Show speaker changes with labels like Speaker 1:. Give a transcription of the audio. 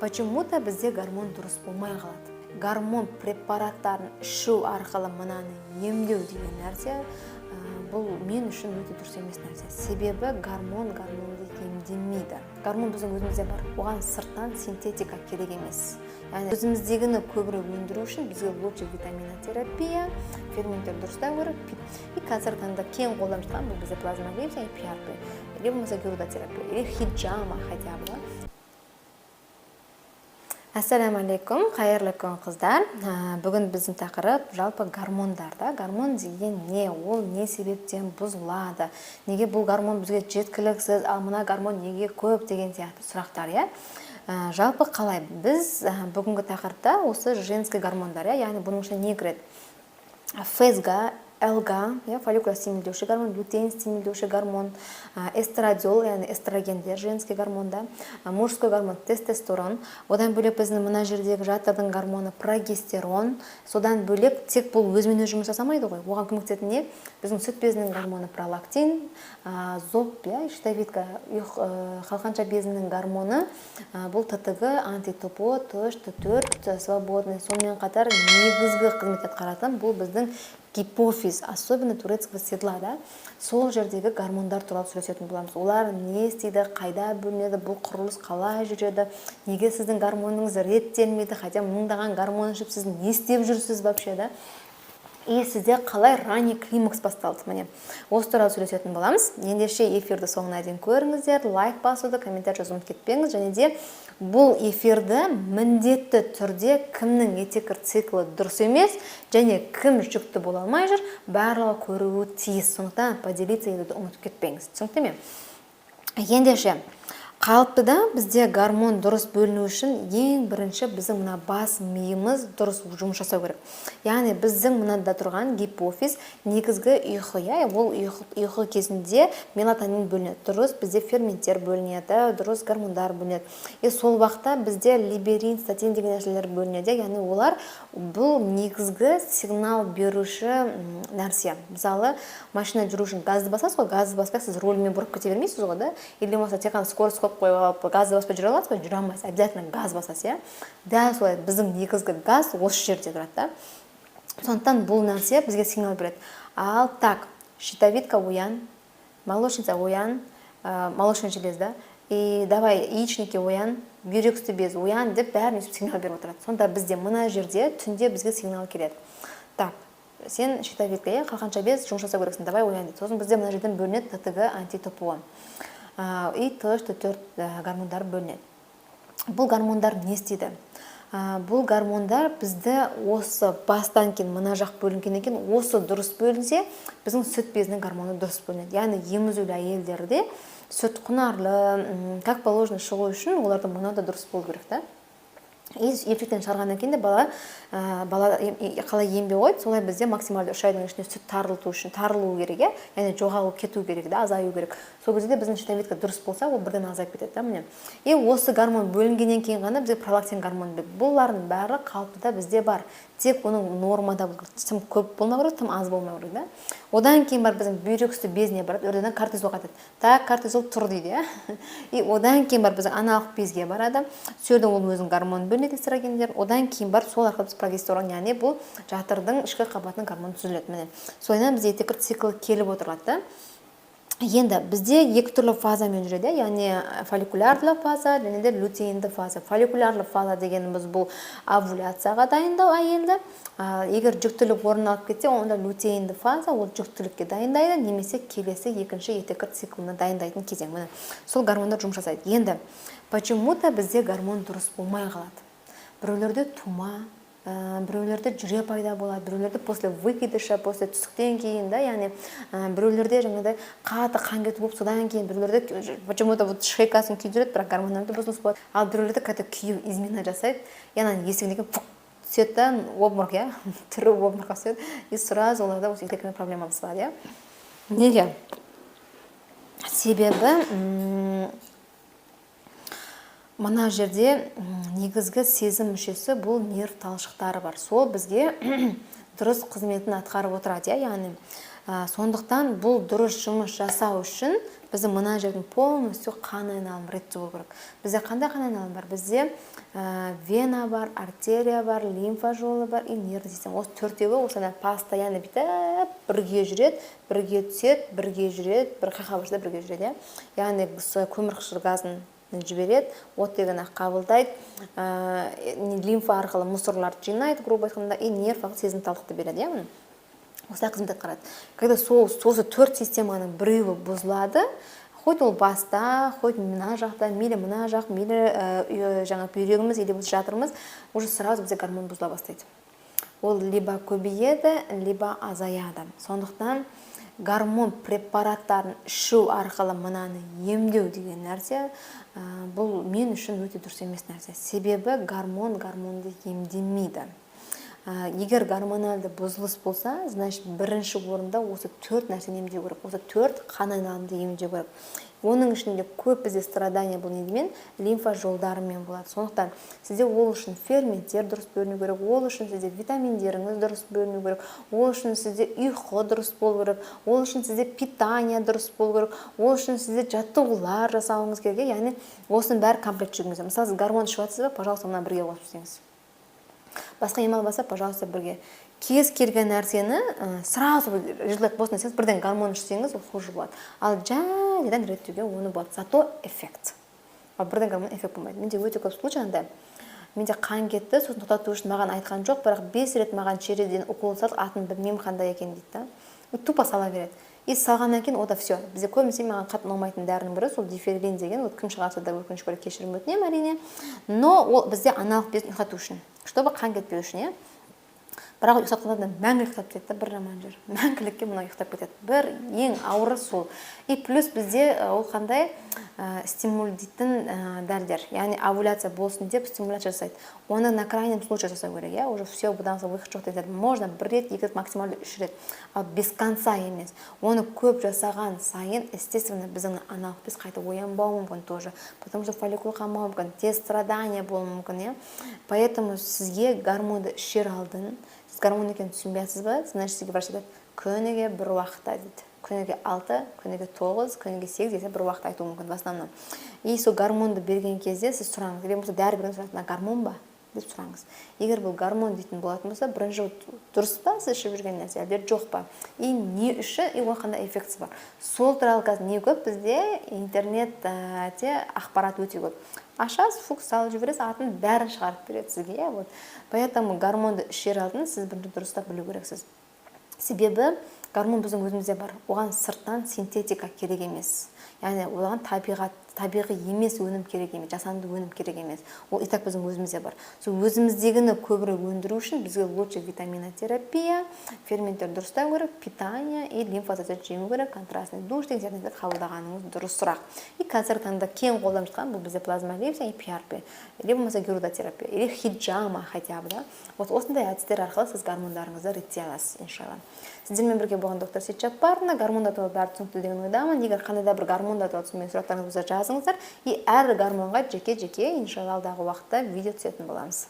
Speaker 1: Почему-то бізде гормон дұрыс болмай қалады. Гормон препараттарын ішу арқылы мынаны емдеу деген нәрсе бұл мен үшін өте дұрыс емес нәрсе. Себебі гормонды емдемейді. Гормон біздің өзімізде бар. Оған сырттан синтетика керек емес. Яғни өзіміздегіні көбірек өндіру үшін бізге лучше витаминотерапия, ферменттер дұрыстау керек. И қазіргі таңда кең қолданып жатқан бұл бізде плазмолипия және PRP, или болмаса гирудотерапия, или хиджама хотя бы. Ассаламу алейкум, қайырлы күн қыздар. Бүгін біздің тақырып жалпы гормондарда. Гормон деген не? Ол не себептен бұзылады? Неге бұл гормон бізге жеткіліксіз, ал мына гормон неге көп деген сияқты сұрақтар, я? Жалпы қалай? Біз бүгінгі тақырыпта осы женский гормондар, яғни бұның ішіне не кіреді? ФСГ, ЛГ, фолликуляр стимулирующий гормон, лютеин стимулирующий гормон, эстрадиол, яғни эстрогендер, женский гормонда, мужской гормон, тестостерон, одан бөлек біздің мына жердегі жатырдың гормоны прогестерон, содан бөлек тек бұл өзімен жұмыс жасамайды ғой. Оған көмектесетін не? Біздің сүт безінің гормоны пролактин, зоб, щитовидка, қалқанша безінің гормоны, бұл ТТГ, антитопо, ТОШ, Т4, свободный, сонымен қатар негізгі қызмет атқаратын бұл біздің гипофиз, особенно турецкого седла, да? Сол жердегі гормондар туралы сөйлесетін боламыз. Олар не істейді, қайда бөлінеді, бұл құрылыс қалай жүреді, неге сіздің гормоныңыз реттелмейді, хотя мыңдаған гормон ішіп сіз не істеп жүрсіз вообще, да? И сізде қалай ранний климакс басталды, міне. Осы туралы сөйлесетін боламыз. Ендеше эфирді соңына дейін көріңіздер, лайк басуды, комментарий жазуды кетпеңіз, және де бұл эфирді міндетті түрде кімнің етекір циклы дұрыс емес, және кім жүкті бола алмай жүр, барлығы көруі тиіс. Сондықтан поделиться етуді ұмытып кетпеңіз. Түсінікті ме? Ендеше қалыптыда бізде гормон дұрыс бөліну үшін ең бірінші біздің мына бас миымыз дұрыс жұмыс жасау керек. Яғни біздің мынада тұрған гипофиз негізгі ұйқы, ол ұйқы кезінде мелатонин бөлінеді, дұрыс бізде ферменттер бөлінеді, дұрыс гормондар бөлінеді. И сол уақытта бізде либерин, статин деген нәрселер бөлінеді, яғни олар бұл негізгі сигнал беруші нәрсе. Мысалы, машина жүру үшін газды басасыз ғой, газды баспай сіз рөлмен бұрып кете бермейсіз ғой, да? Или болмаса тек қана скорость қойып алып газды баспай жүре аласыз ба? Жүре алмайсыз, обязательно газ басасыз, дәл солай біздің негізгі газ осы жерде тұрады, да? Сондықтан бұл нәрсе бізге сигнал береді. Ал так, щитовидка оян, молочница оян, молочный желез, да? И давай яичники оян, бүйрек без оян деп бәрін сигнал беріп отырады. Сонда бізде мына жерде түнде бізге сигнал келеді. Так, сен щитовидка, қалқанша без жұмыс жасау керексің, давай оян дейді. Сосын бізде мына жерден бөлінеді ТТГ, антитопо. И ТОШ, Т4 гормондар бөлінеді. Бұл гормондар не істейді? Бұл гормондар бізді осы бастан кейін мына жақ бөлінгеннен кейін осы дұрыс бөлінсе, біздің сүт безінің гормоны дұрыс бөлінеді. Яғни емізулі әйелдерде сүт құнарлы, как положено шығу үшін олардың мынау да дұрыс болу керек, та? Емшектен шығарғаннан кейін де бала қалай ембе қойды, солай бізде максималды 3 айдың ішінде сүт тарылу керек, яғни жоғалып кету керек, азаю керек. Сол кезде біздің щитовидка дұрыс болса, ол бірден азайып кетеді, да, міне. И осы гормон бөлінгеннен кейін ғана бізде пролактин гормон бөлінеді. Бұлардың бәрі қалыпта бізде бар. Тек оның нормада тым көп болмау керек, тым аз болмау керек, да. Одан кейін бар біздің бүйрек үсті безіне барады, өрден кортизол қайтады. Так, кортизол тұр дейді, И одан кейін бар біздің аналық безге барады. Сөйдің ол өзінің гормон бөлінеді, эстрогендер. Одан кейін бар сол арқылы прогестерон, яғни бұл жатырдың ішкі қабатының гормоны түзіледі, міне. Содан бізде етекір цикл келіп отырады, да. Енді бізде екі түрлі фазамен жүреді, яғни фолликулярлы фаза және де лютеинді фаза. Фолликулярлы фаза дегеніміз бұл овуляцияға дайындау әйелді. Егер жүктілік орын алып кетсе, онда лютеинді фаза ол жүктілікке дайындайды, немесе келесі екінші етекір циклына дайындайтын кезең. Сол гормондар жұмыс жасайды. Енді почему-то бізде гормон дұрыс болмай қалады. Біреулерде тума, біреулерде жүре пайда болады, біреулерде после выкидыша, после түсіктен кейін, да, яғни біреулерде жаңағыдай қаты қан кету болып, содан кейін біреулерде почему-то вот шейкасын күйдіреді, бірақ гормональды бұзылыс болады. Ал біреулерде қайта күйеу измена жасайды, яғни есігінен түседі, обморок, түрі обморқа түседі, и сразу оларда осы етекінің проблемасы болады, Неге? Себебі мына жерде негізгі сезім мүшесі бұл нерв талшықтары бар. Сол бізге дұрыс қызметін атқарып отырады, яғни сондықтан бұл дұрыс жұмыс жасау үшін біздің мына жердің полностью қан айналымы ретті болу керек. Бізде қандай қан айналымы бар? Бізде вена бар, артерия бар, лимфа жолы бар и нервный система. Осы төртеуі осыдан постоянно бүйтіп бірге жүреді, бірге түседі, бірге жүреді, бір қақабыршыда бірге жүреді. Яғни көмірқышқыл газын жібереді, оттегіні қабылдайды, лимфа арқылы мусорларды жинайды, грубо айтқанда, и нерв арқылы сезімталдықты береді. Осылай қызмет атқарады. Когда осы төрт системаның біреуі бұзылады, хоть ол баста, хоть мына жақта, мейлі мына жақ, мейлі жаңа бүйрегіміз, или біз жатырмыз, уже сразу бізде гормон бұзыла бастайды. Ол либо көбейеді, либо азаяды. Сондықтан гормон препараттарын ішу арқылы мынаны емдеу деген нәрсе, бұл мен үшін өте дұрыс емес нәрсе. Себебі гормонды емдемейді. Егер гормоналды бұзылыс болса, значит, бірінші орында осы төрт нәрсені емдеу керек. Осы төрт қан айналымды емдеу керек. Оның ішінде көп бізде страдания бұл недімен? Лимфа жолдарымен болады. Сондықтан сізде ол үшін ферменттер дұрыс бөліну керек, ол үшін сізде витаминдеріңіз дұрыс бөліну керек, ол үшін сізде ұйқы дұрыс болу керек, ол үшін сізде питание дұрыс болу керек, ол үшін сізде жаттығулар жасауыңыз керек. Яғни осының бәрі комплект жүргіңіз. Мысалы, сіз гормон ішіп жатсыз ба, пожалуйста, мына бірге қосып істеңіз. Басқа ем албаса, пожалуйста, бірге. Кез келген нәрсені сразу желать болсын десеңіз, бірден гормон ішсеңіз, ол хуже болады. Ал жаңадан реттеуге оны болады. Зато эффект. Ал бірден гормон эффект болмайды. Менде өте көп случай андай. Менде қан кетті, сосын тоқтату үшін маған айтқан жоқ, бірақ 5 рет маған череден укол салды, атын білмеймін қандай екен дейді. Тупо сала береді. И салғаннан кейін ода все. Бізде көбінесе маған қатты ұнамайтын дәрінің бірі сол диферилин деген, ол кім шығарса да өкінішке орай кешірім өтінемін әрине. Но ол бізде аналық береді ұйықтату үшін, чтобы қан кетпеу үшін, бірақ ұйықтатқанда мәңгілік ұйықтап кетеді, бір жаман жер. Мәңгілікке мына ұйықтап кетеді. Бір ең ауыры сол. И плюс бізде ол қандай стимул дейтін дәрілер, яғни овуляция болсын деп стимуляция жасайды. Оны на крайнем случае жасау керек, уже все, бұдан соң выход жоқ дейді. Можно бір рет, екі рет, максималды 3 рет, ал без конца емес. Оны көп жасаған сайын, естественно, біздің аналық без қайта оянбауы мүмкін тоже, потому что фолликул қалмауы мүмкін, тез страдания болуы мүмкін. Поэтому сізге гормонды ішер алдын, сіз гормон екенін түсінбейсіз ба, значит, сізге врач айтады, күніге бір уақытта дейді. Күніге 6, күніге 9, күніге 8 десе бір уақыт айтуы мүмкін в основном. И сол гормонды берген кезде сіз сұраңыз, егер болса дәрі берген сұраңыз, гормон ба деп сұраңыз. Егер бұл гормон дейтін болатын болса, бірінші дұрыс па сіз ішіп жүрген нәрсе, әлде жоқ па? И не үшін, и оған қандай эффектісі бар? Сол туралы қазір не көп бізде интернетте ақпарат өте көп. Ашасыз, фукс салып жібересіз, атын бәрін шығарып береді сізге. Поэтому гормонды ішер алдын сіз бірінші дұрыстап білу керексіз. Себебі гормон біздің өзімізде бар. Оған сырттан синтетика керек емес. Яғни оған табиғи емес өнім керек емес, жасанды өнім керек емес. Ол итак біздің өзімізде бар. Сол өзіміздегіні көбірек өндіру үшін бізге лучше витаминотерапия, ферменттер дұрыстау керек, питание и лимфоцит жему керек, контрастный душ деген сияқты қабылдағаныңыз дұрысырақ. И қазіргі таңда кең қолданып жатқан бұл бізде плазмолипсия и PRP, или болмаса гирудотерапия, или хиджама хотя бы, да. Осындай әдістер арқылы сіз гормондарыңызды реттей аласыз, иншалла. Сіздермен бірге болған доктор Сейт Жаппарова, гормондар туралы бәрі түсінікті деген ойдамын. Егер қандай да бір гормондар туралы түсінбеген сұрақтарыңыз болса жазыңыздар, и әр гормонға жеке-жеке иншалла алдағы уақытта видео түсетін боламыз.